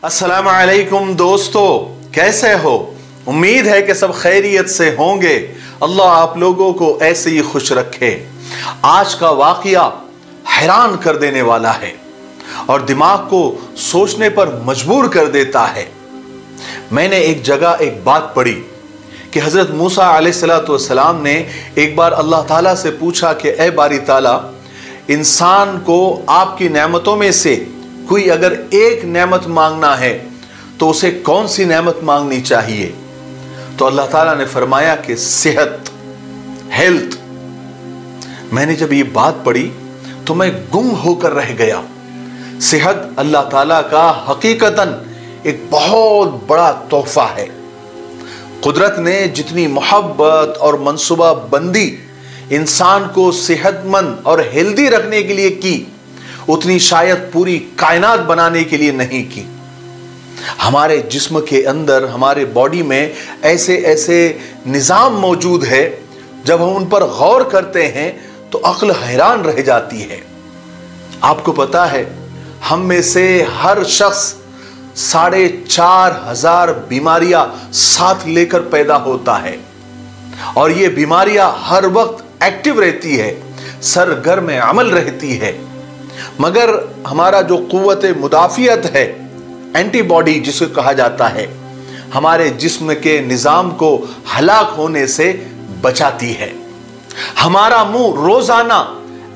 अस्सलाम वालेकुम दोस्तों, कैसे हो? उम्मीद है कि सब खैरियत से होंगे। अल्लाह आप लोगों को ऐसे ही खुश रखे। आज का वाकया हैरान कर देने वाला है और दिमाग को सोचने पर मजबूर कर देता है। मैंने एक जगह एक बात पढ़ी कि हजरत मूसा अलैहिस्सलाम ने एक बार अल्लाह ताला से पूछा कि ए बारी ताला, इंसान को आपकी नेमतों में से कोई अगर एक नेमत मांगना है तो उसे कौन सी नेमत मांगनी चाहिए? तो अल्लाह ताला ने फरमाया कि सेहत, हेल्थ। मैंने जब ये बात पढ़ी तो मैं गुम होकर रह गया। सेहत अल्लाह ताला का हकीकतन एक बहुत बड़ा तोहफा है। कुदरत ने जितनी मोहब्बत और मनसूबा बंदी इंसान को सेहतमंद और हेल्दी रखने के लिए की, उतनी शायद पूरी कायनात बनाने के लिए नहीं की। हमारे जिस्म के अंदर, हमारे बॉडी में ऐसे ऐसे निज़ाम मौजूद है, जब हम उन पर गौर करते हैं तो अक्ल हैरान रह जाती है। आपको पता है, हम में से हर शख्स 4,500 बीमारियां साथ लेकर पैदा होता है और ये बीमारियां हर वक्त एक्टिव रहती है, सरगर्म अमल रहती है। मगर हमारा जो कुव्वत मुदाफियत है, एंटीबॉडी जिसे कहा जाता है, हमारे जिस्म के निज़ाम को हलाक होने से बचाती है। हमारा मुंह रोजाना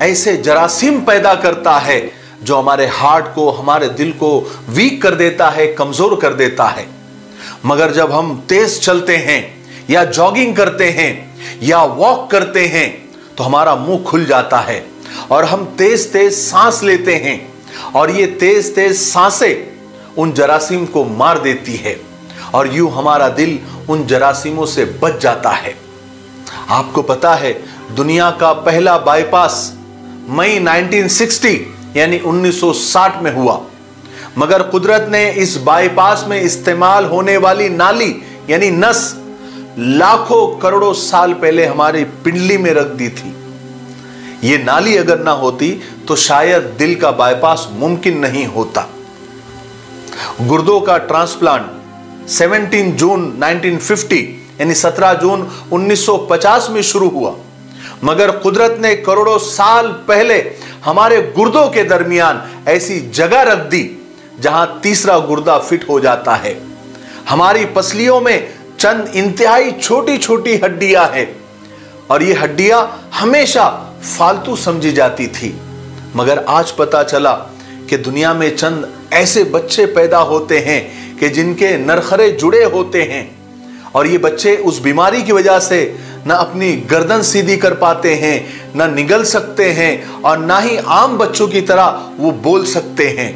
ऐसे जरासीम पैदा करता है जो हमारे हार्ट को, हमारे दिल को वीक कर देता है, कमजोर कर देता है। मगर जब हम तेज चलते हैं या जॉगिंग करते हैं या वॉक करते हैं तो हमारा मुंह खुल जाता है और हम तेज तेज सांस लेते हैं और ये तेज तेज सांसें उन जरासीम को मार देती है और यूं हमारा दिल उन जरासीमों से बच जाता है। आपको पता है, दुनिया का पहला बाईपास मई 1960 यानी 1960 में हुआ, मगर कुदरत ने इस बाईपास में इस्तेमाल होने वाली नाली यानी नस लाखों करोड़ों साल पहले हमारी पिंडली में रख दी थी। ये नाली अगर ना होती तो शायद दिल का बाईपास मुमकिन नहीं होता। गुर्दों का ट्रांसप्लांट 17 जून 1950 यानी 17 जून 1950 में शुरू हुआ, मगर कुदरत ने करोड़ों साल पहले हमारे गुर्दों के दरमियान ऐसी जगह रख दी जहां तीसरा गुर्दा फिट हो जाता है। हमारी पसलियों में चंद इंतहाई छोटी छोटी हड्डियां हैं और ये हड्डियां हमेशा फालतू समझी जाती थी, मगर आज पता चला कि दुनिया में चंद ऐसे बच्चे पैदा होते हैं कि जिनके नरखरे जुड़े होते हैं और ये बच्चे उस बीमारी की वजह से ना अपनी गर्दन सीधी कर पाते हैं, ना निगल सकते हैं और ना ही आम बच्चों की तरह वो बोल सकते हैं।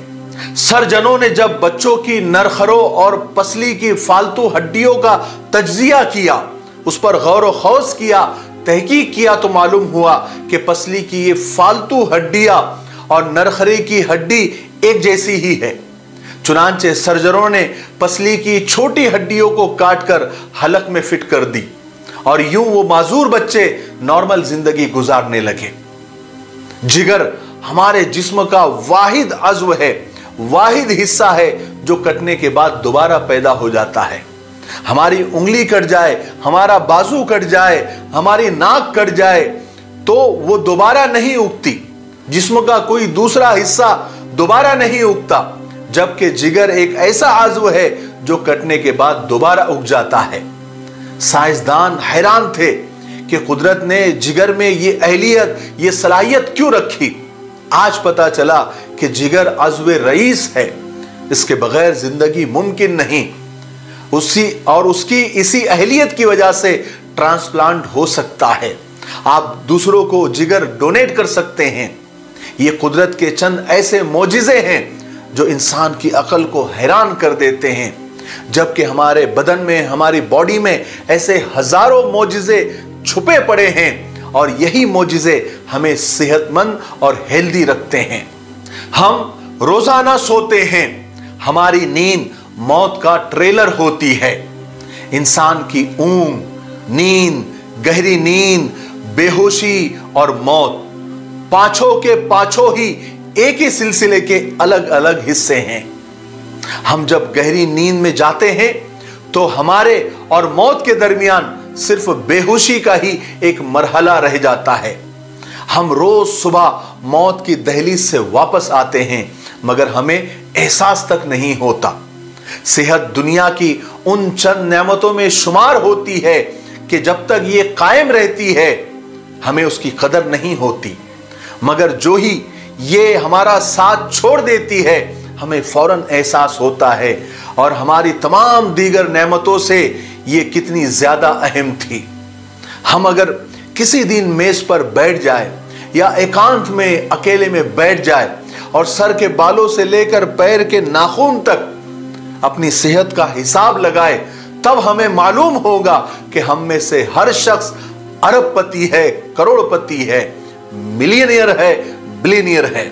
सर्जनों ने जब बच्चों की नरखरों और पसली की फालतू हड्डियों का तज्जिया किया, उस पर गौर व खौज किया, तहकीक किया, तो मालूम हुआ कि पसली की ये फालतू हड्डियां और नरखरे की हड्डी एक जैसी ही है। चुनांचे सर्जनों ने पसली की छोटी हड्डियों को काटकर हलक में फिट कर दी और यूं वो माजूर बच्चे नॉर्मल जिंदगी गुजारने लगे। जिगर हमारे जिस्म का वाहिद अज़्व है, वाहिद हिस्सा है जो कटने के बाद दोबारा पैदा हो जाता है। हमारी उंगली कट जाए, हमारा बाजू कट जाए, हमारी नाक कट जाए तो वो दोबारा नहीं उगती। जिस्म का कोई दूसरा हिस्सा दोबारा नहीं उगता, जबकि जिगर एक ऐसा आज़्व है जो कटने के बाद दोबारा उग जाता है। साइंसदान हैरान थे कि कुदरत ने जिगर में ये अहलियत, ये सलाहियत क्यों रखी। आज पता चला कि जिगर अज़्व रईस है, इसके बगैर जिंदगी मुमकिन नहीं। उसकी इसी अहलियत की वजह से ट्रांसप्लांट हो सकता है। आप दूसरों को जिगर डोनेट कर सकते हैं। ये कुदरत के चंद ऐसे मोजिज़े हैं जो इंसान की अकल को हैरान कर देते हैं, जबकि हमारे बदन में, हमारी बॉडी में ऐसे हजारों मोजिज़े छुपे पड़े हैं और यही मोजिज़े हमें सेहतमंद और हेल्दी रखते हैं। हम रोजाना सोते हैं, हमारी नींद मौत का ट्रेलर होती है। इंसान की ऊंघ, नींद, गहरी नींद, बेहोशी और मौत पांचों के पांचों ही एक ही सिलसिले के अलग अलग हिस्से हैं। हम जब गहरी नींद में जाते हैं तो हमारे और मौत के दरमियान सिर्फ बेहोशी का ही एक मरहला रह जाता है। हम रोज सुबह मौत की दहलीज से वापस आते हैं, मगर हमें एहसास तक नहीं होता। सेहत दुनिया की उन चंद नेमतों में शुमार होती है कि जब तक ये कायम रहती है हमें उसकी कदर नहीं होती, मगर जो ही ये हमारा साथ छोड़ देती है हमें फौरन एहसास होता है और हमारी तमाम दीगर नेमतों से ये कितनी ज्यादा अहम थी। हम अगर किसी दिन मेज पर बैठ जाए या एकांत में अकेले में बैठ जाए और सर के बालों से लेकर पैर के नाखून तक अपनी सेहत का हिसाब लगाए, तब हमें मालूम होगा कि हम में से हर शख्स अरबपति है, करोड़पति है, मिलियनियर है, बिलियनियर है।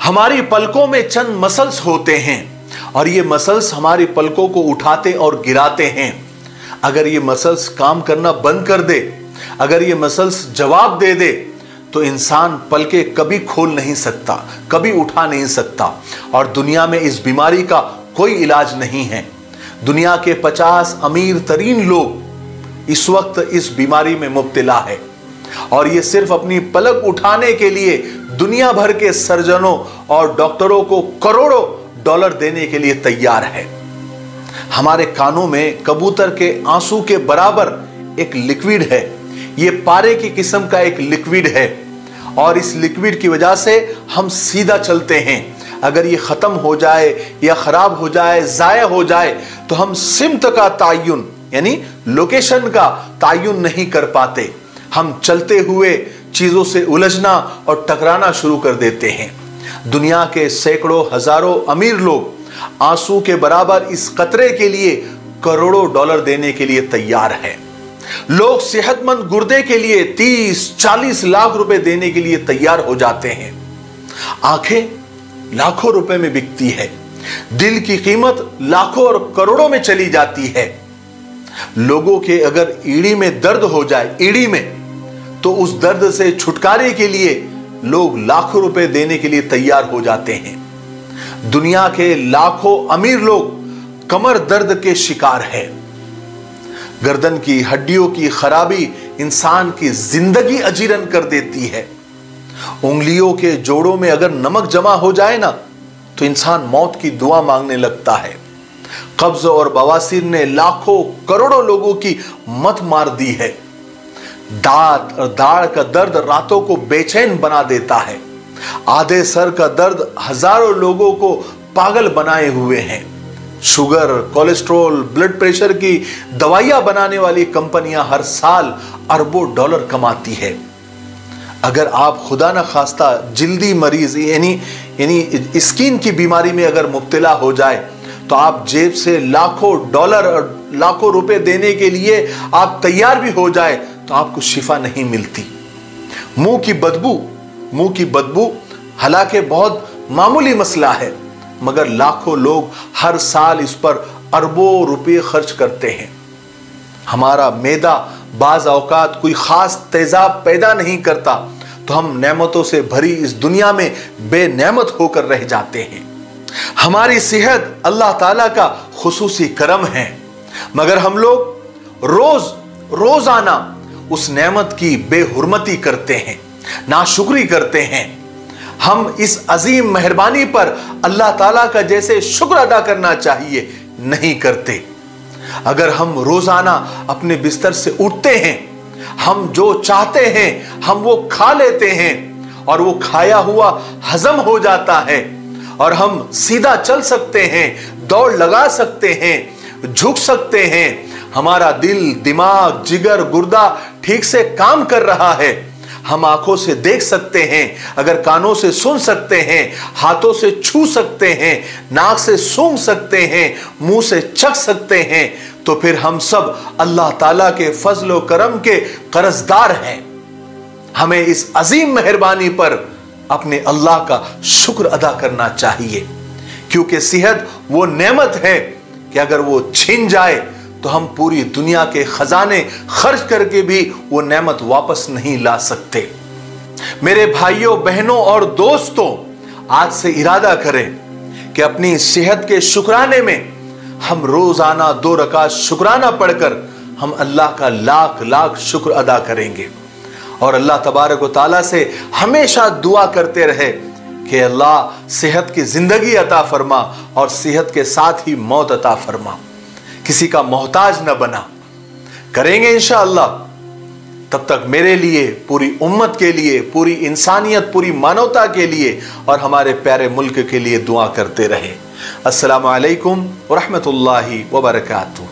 हमारी पलकों में चंद मसल्स होते हैं और ये मसल्स हमारी पलकों को उठाते और गिराते हैं। अगर ये मसल्स काम करना बंद कर दे, अगर ये मसल्स जवाब दे दे, तो इंसान पलके कभी खोल नहीं सकता, कभी उठा नहीं सकता। और दुनिया में इस बीमारी का कोई इलाज नहीं है। दुनिया के 50 अमीर तरीन लोग इस वक्त इस बीमारी में मुब्तला है और ये सिर्फ अपनी पलक उठाने के लिए दुनिया भर के सर्जनों और डॉक्टरों को करोड़ों डॉलर देने के लिए तैयार है। हमारे कानों में कबूतर के आंसू के बराबर एक लिक्विड है। ये पारे की किस्म का एक लिक्विड है और इस लिक्विड की वजह से हम सीधा चलते हैं। अगर ये खत्म हो जाए या खराब हो जाए, जाया हो जाए, तो हम सिमत का तायुन यानी लोकेशन का तायुन नहीं कर पाते। हम चलते हुए चीजों से उलझना और टकराना शुरू कर देते हैं। दुनिया के सैकड़ों हजारों अमीर लोग आंसू के बराबर इस कतरे के लिए करोड़ों डॉलर देने के लिए तैयार हैं। लोग सेहतमंद गुर्दे के लिए 30-40 लाख रुपए देने के लिए तैयार हो जाते हैं। आंखें लाखों रुपए में बिकती है, दिल की कीमत लाखों और करोड़ों में चली जाती है। लोगों के अगर ईड़ी में दर्द हो जाए, ईड़ी में, तो उस दर्द से छुटकारे के लिए लोग लाखों रुपए देने के लिए तैयार हो जाते हैं। दुनिया के लाखों अमीर लोग कमर दर्द के शिकार हैं। गर्दन की हड्डियों की खराबी इंसान की जिंदगी अजीरन कर देती है। उंगलियों के जोड़ों में अगर नमक जमा हो जाए ना, तो इंसान मौत की दुआ मांगने लगता है। कब्ज और बवासीर ने लाखों करोड़ों लोगों की मत मार दी है। दांत और दाढ़ का दर्द रातों को बेचैन बना देता है। आधे सर का दर्द हजारों लोगों को पागल बनाए हुए हैं। शुगर, कोलेस्ट्रॉल, ब्लड प्रेशर की दवाइयां बनाने वाली कंपनियां हर साल अरबों डॉलर कमाती है। अगर आप खुदा न खास्ता जिल्दी मरीज यानी स्किन की बीमारी में अगर मुब्तला हो जाए, तो आप जेब से लाखों डॉलर और लाखों रुपए देने के लिए आप तैयार भी हो जाए तो आपको शिफा नहीं मिलती। मुंह की बदबू हालांकि बहुत मामूली मसला है, मगर लाखों लोग हर साल इस पर अरबों रुपए खर्च करते हैं। हमारा मैदा बाज औकात कोई खास तेजाब पैदा नहीं करता, तो हम नेमतों से भरी इस दुनिया में बेनेमत होकर रह जाते हैं। हमारी सेहत अल्लाह ताला का खुसूसी करम है, मगर हम लोग रोजाना उस नेमत की बेहुरमती करते हैं, नाशुक्री करते हैं। हम इस अजीम मेहरबानी पर अल्लाह ताला का जैसे शुक्र अदा करना चाहिए नहीं करते। अगर हम रोजाना अपने बिस्तर से उठते हैं, हम जो चाहते हैं हम वो खा लेते हैं और वो खाया हुआ हजम हो जाता है और हम सीधा चल सकते हैं, दौड़ लगा सकते हैं, झुक सकते हैं, हमारा दिल, दिमाग, जिगर, गुर्दा ठीक से काम कर रहा है, हम आंखों से देख सकते हैं, अगर कानों से सुन सकते हैं, हाथों से छू सकते हैं, नाक से सूंघ सकते हैं, मुंह से चख सकते हैं, तो फिर हम सब अल्लाह ताला के फजल व करम के कर्जदार हैं। हमें इस अजीम मेहरबानी पर अपने अल्लाह का शुक्र अदा करना चाहिए, क्योंकि सेहत वो नेमत है कि अगर वो छिन जाए तो हम पूरी दुनिया के खजाने खर्च करके भी वो नेमत वापस नहीं ला सकते। मेरे भाइयों, बहनों और दोस्तों, आज से इरादा करें कि अपनी सेहत के शुक्राने में हम रोजाना 2 रकात शुक्राना पढ़कर हम अल्लाह का लाख लाख शुक्र अदा करेंगे और अल्लाह तबारक व तआला से हमेशा दुआ करते रहे कि अल्लाह सेहत की जिंदगी अता फरमा और सेहत के साथ ही मौत अता फरमा, किसी का मोहताज न बना। करेंगे इंशाअल्लाह। तब तक मेरे लिए, पूरी उम्मत के लिए, पूरी इंसानियत, पूरी मानवता के लिए और हमारे प्यारे मुल्क के लिए दुआ करते रहे। अस्सलामु अलैकुम व रहमतुल्लाहि व बरकातुहू।